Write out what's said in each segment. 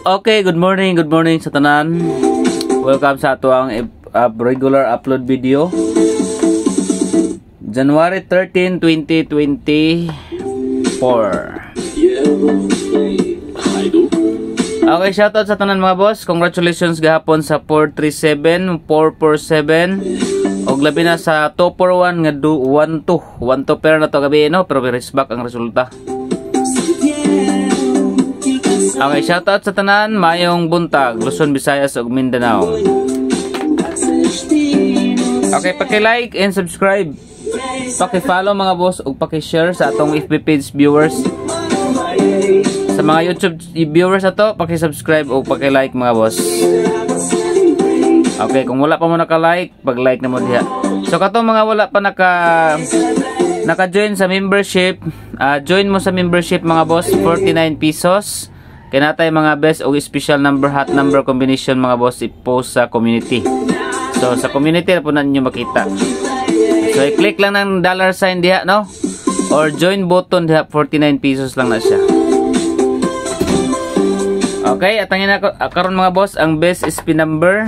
Okay, good morning sa tanan. Welcome sa ato ang regular upload video. January 13, 2024. Okay, shoutout sa tanan mga boss. Congratulations gahapon sa 437, 447. Og labi na sa 241 nga 12 pero na to gabi no, pero back ang resulta. Okay, shoutout sa tanan, mayong buntag, Luzon, Visayas ug Mindanao. Okay, paki-like and subscribe. Paki-follow mga boss ug paki-share sa atong FB page viewers. Sa mga YouTube viewers ato, paki-subscribe ug paki-like mga boss. Okay, kung wala pa mo naka-like, pag-like na mo diha. So katong mga wala pa naka-join sa membership, join mo sa membership mga boss, 49 pesos. Kaya natay mga best o special number, hot number combination mga boss i-post sa community. So sa community na po na ninyo makita. So i-click lang ng dollar sign diha no, or join button diha, 49 pesos lang na siya. Okay, atangin na karon mga boss ang best SP number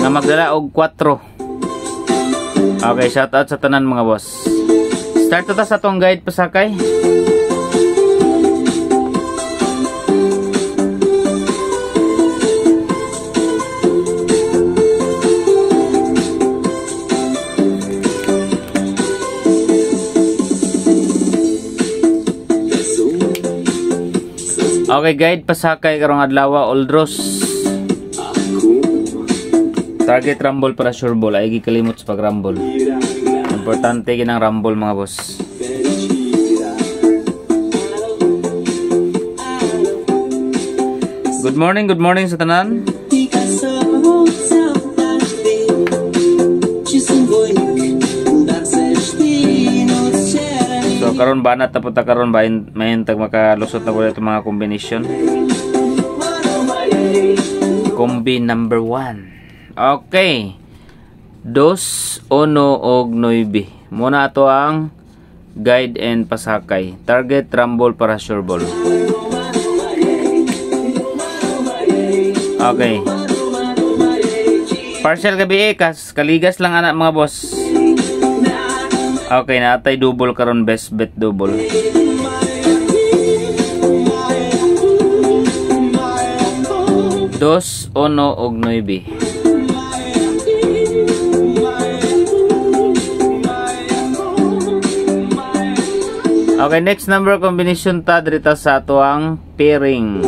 na magdala og 4. Okay, shout out sa tanan mga boss. Start ta sa tong guide pasakay. Okay, guide pasakay karong adlaw, Oldros. Target rumble para sure ball, ay gikalimot sa pag-rumble. Importante ginang rumble mga boss. Good morning sa tanan. So karon banat ta punta karon mahin tag makalusot na pud itong mga combination. Combi number 1. Okay. 2, 1 og 9. Muna ato ang guide and pasakay. Target rumble para sure ball. Okay. Partial gabi kaligas lang anak mga boss. Okay, natay double karon, best bet double. Dos, 1 og 9. Okay, next number combination ta drita sa ato ang pairing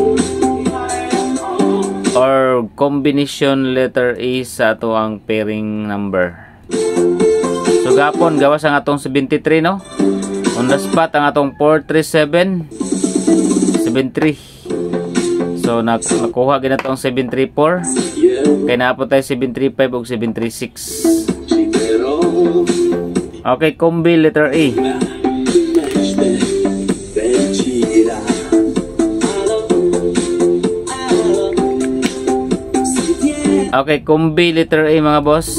or combination letter A sa ato ang pairing number. So gapon gawas ang atong 73 no. On the spot ang atong 437 73. So nakuha gid atong 734. Kay naapot tayo 735 ug 736. Okay, combi letter A. Okay, combi letter A mga boss.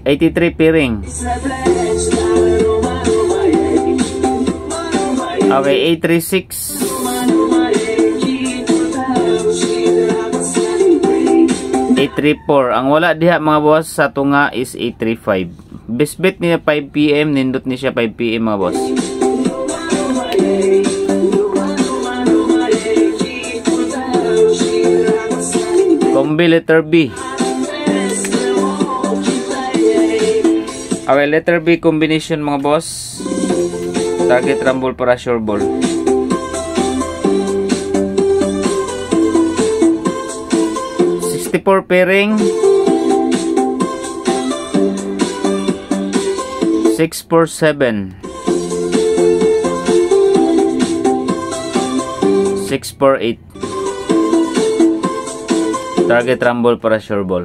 83 pairing. Okay, 836. 834. Ang wala diha mga boss sa tunga is 835. Best bet niya 5 PM, nindot ni siya 5 PM mga boss. Combi letter B. Okay, letter B combination mga boss. Target rumble para sure ball. Pairing 647 648. Target rumble para sure ball.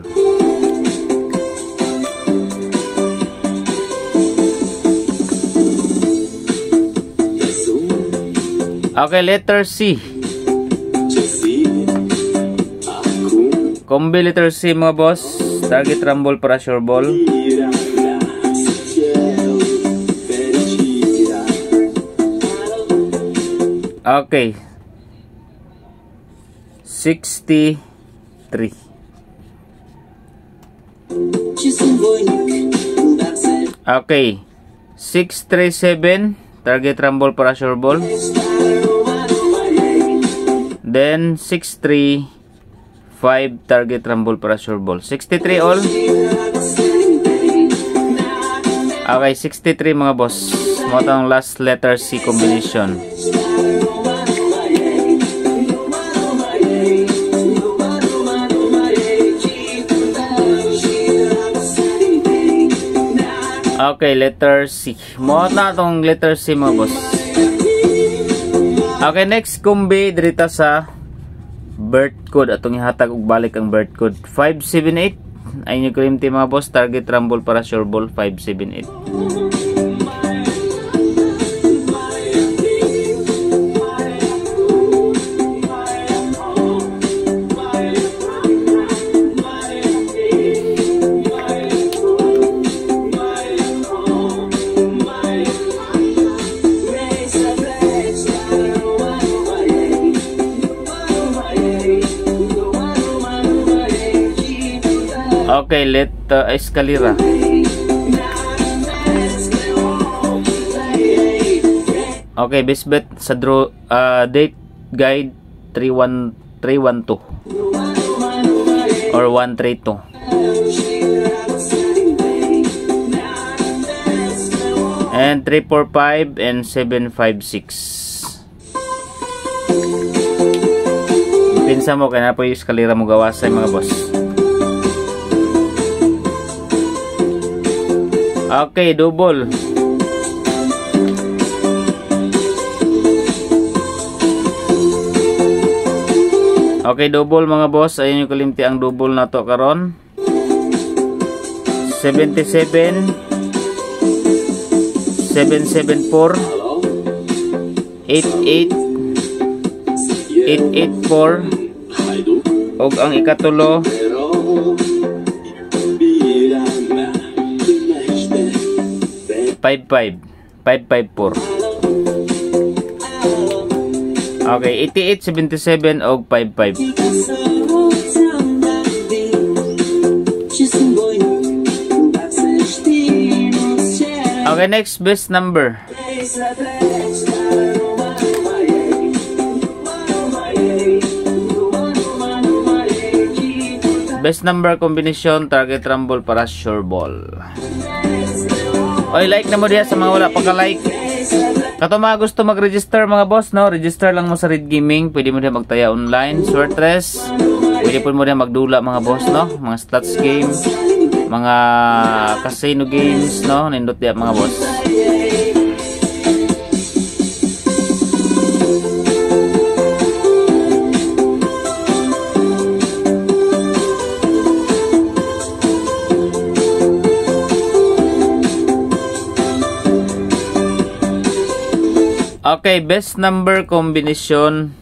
Okay, letter C. Combi letter C mga boss. Target rumble para sure ball. Okay. 63. Okay. 637 target rumble para sure ball. Then 635 target rumble para sure ball. 63 all. Okay, 63 mga boss. Mo tong last letter C combination. Okay, letter C. Mo na tong letter C mga boss. Okay, next kumbi dirita sa birth code atong ihatag og balik ang birth code 578. Ay nyo kulimti mga boss, target rumble para sure ball 578. Okay, let escalera. Okay, best bet sa draw date guide 312 or 132. And 345 and 756. Pinsa mo kaya na po yung escalera mo gawa sa mga boss. Okay, double. Okay, double mga boss. Ayun yung kalimti ang double na to karon. 77 774 88 884 og ang ikatulo 554. Okay, 88, 77 og 55. Okay, next best number. Best number combination target rumble para sure ball. Oy, like na mo diha sa mga wala pagka-like. Kato mga gusto mag-register mga boss, no? Register lang mo sa Red Gaming. Pwede mo diha magtaya online, Swertres. Pwede po mo diha magdula mga boss, no? Mga stats game, mga casino games, no? Nindot diha mga boss. Okay, best number combination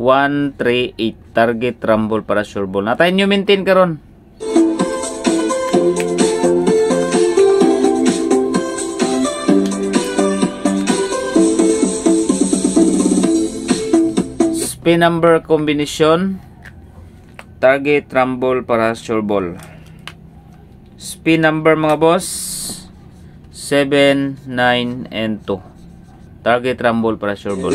138 target rumble para sure ball. Natay nyo maintain karon. Spin number combination target rumble para sure ball. Spin number mga boss 7, 9 and 2. Target rumble para sure ball.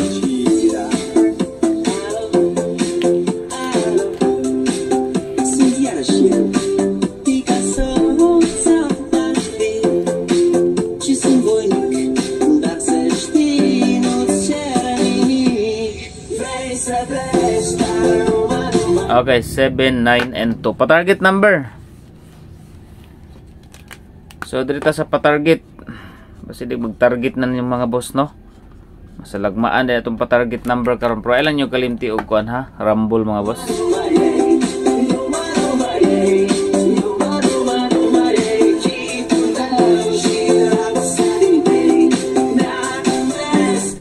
Okay, 7, 9 and 2. Pa-target number. So dito sa pa-target. Basta di mag-target na yung mga boss, no? Masalagmaan din itong pa-target number karon. Pero ilan nyo kalimti o kuan ha? Rumble mga boss.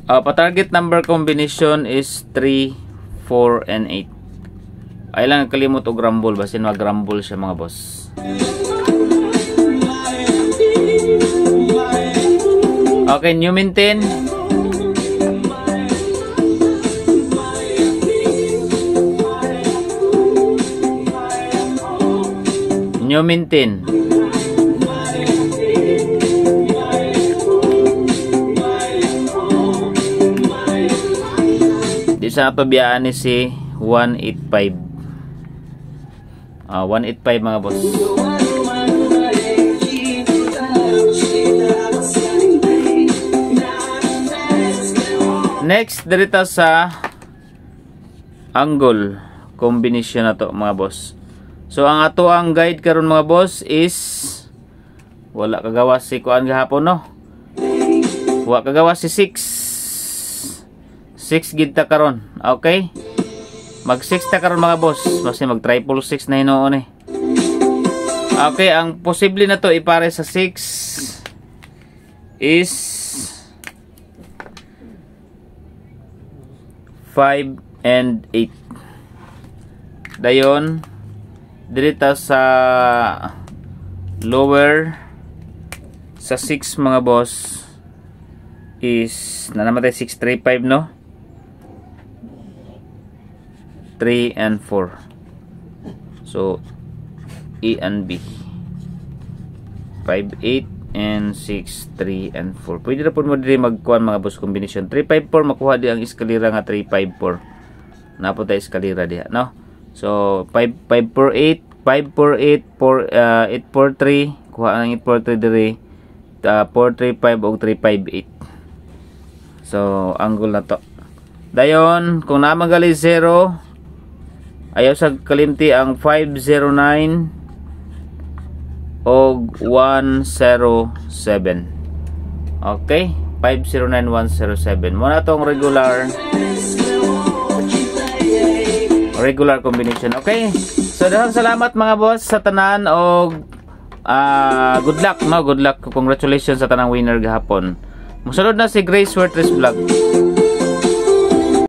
Pa-target number combination is 3, 4, and 8. Ay lang kalimot og rumble. Basin mag-rumble siya mga boss. Okay, new maintain. New Mintin. Di sa napabiyaan ni si 185. 185 mga boss. Next, dito sa angle combination na to mga boss. So ang ato ang guide karon mga boss is wala kagawa si kuan gahapon no. Wala kagawa si 6 gid ta karon. Okay? Mag 6 ta karon mga boss. Basta mag triple 6 na hinoon eh. Okay, ang posible na to ipare sa 6 is 5 and 8. Dayon dito sa lower sa 6 mga boss is na namatay 635 no. 3 and 4. So A and B. 5, 8 and 6, 3 and 4. Pwede na po mo diri magkuhan mga boss combination. 3, 5, 4 makuha di ang eskalera nga 3, 5, 4. Napo tayo eskalera diha no. So 5, 5, 4, 8, 5, 4, 8, 8, 4, 3. Kuha ang 8, 4, 3 diri. 4, 3, 5 o 3, 5, 8. So angle na to. Dayon kung namagali 0 ayaw sa kalimti ang 509 o 107. Okay? 509107. Muna tong regular combination. Okay? So daghang salamat mga boss sa tanan og good luck no, good luck. Congratulations sa tanang winner gahapon. Musunod na si Grace Wertres Vlog.